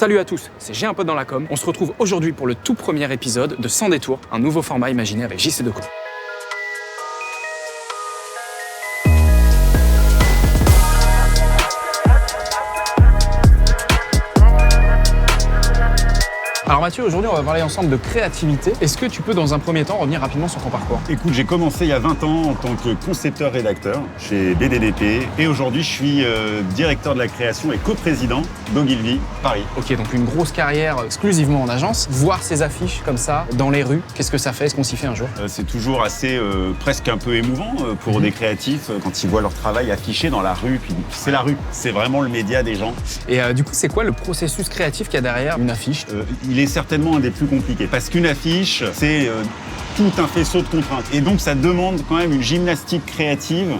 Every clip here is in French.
Salut à tous, c'est J'ai un pote dans la com. On se retrouve aujourd'hui pour le tout premier épisode de Sans détour, un nouveau format imaginé avec JC Decaux. Alors Mathieu, aujourd'hui on va parler ensemble de créativité. Est-ce que tu peux dans un premier temps revenir rapidement sur ton parcours? Écoute, j'ai commencé il y a 20 ans en tant que concepteur-rédacteur chez BDDP et aujourd'hui je suis directeur de la création et coprésident d'Ogilvy Paris. Ok, donc une grosse carrière exclusivement en agence. Voir ces affiches comme ça dans les rues, qu'est-ce que ça fait? Est-ce qu'on s'y fait un jour? C'est toujours assez, presque un peu émouvant pour des créatifs quand ils voient leur travail affiché dans la rue. Puis c'est la rue, c'est vraiment le média des gens. Et du coup, c'est quoi le processus créatif qu'il y a derrière une affiche? Il est certainement un des plus compliqués parce qu'une affiche, c'est tout un faisceau de contraintes. Et donc ça demande quand même une gymnastique créative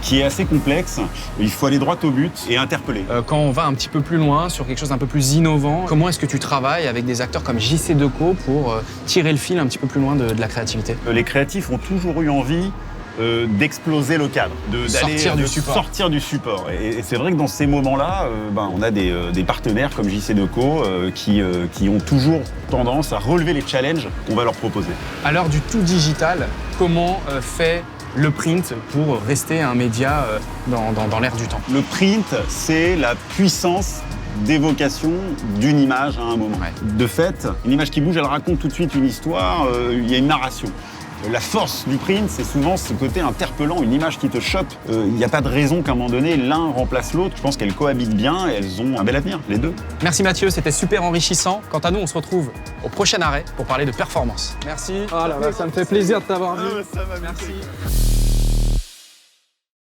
qui est assez complexe. Il faut aller droit au but et interpeller. Quand on va un petit peu plus loin, sur quelque chose d'un peu plus innovant, comment est-ce que tu travailles avec des acteurs comme JC Decaux pour tirer le fil un petit peu plus loin de la créativité? Les créatifs ont toujours eu envie d'exploser le cadre, sortir du support. Et c'est vrai que dans ces moments-là, on a des partenaires comme JC Decaux qui ont toujours tendance à relever les challenges qu'on va leur proposer. À l'heure du tout digital, comment fait le print pour rester un média dans l'ère du temps? Le print, c'est la puissance d'évocation d'une image à un moment. Ouais. De fait, une image qui bouge, elle raconte tout de suite une histoire, il y a une narration. La force du print, c'est souvent ce côté interpellant, une image qui te chope. Il n'y a pas de raison qu'à un moment donné, l'un remplace l'autre. Je pense qu'elles cohabitent bien et elles ont un bel avenir, les deux. Merci Mathieu, c'était super enrichissant. Quant à nous, on se retrouve au prochain arrêt pour parler de performance. Merci. Oh là là, ça me fait plaisir de t'avoir vu. Ça va, merci.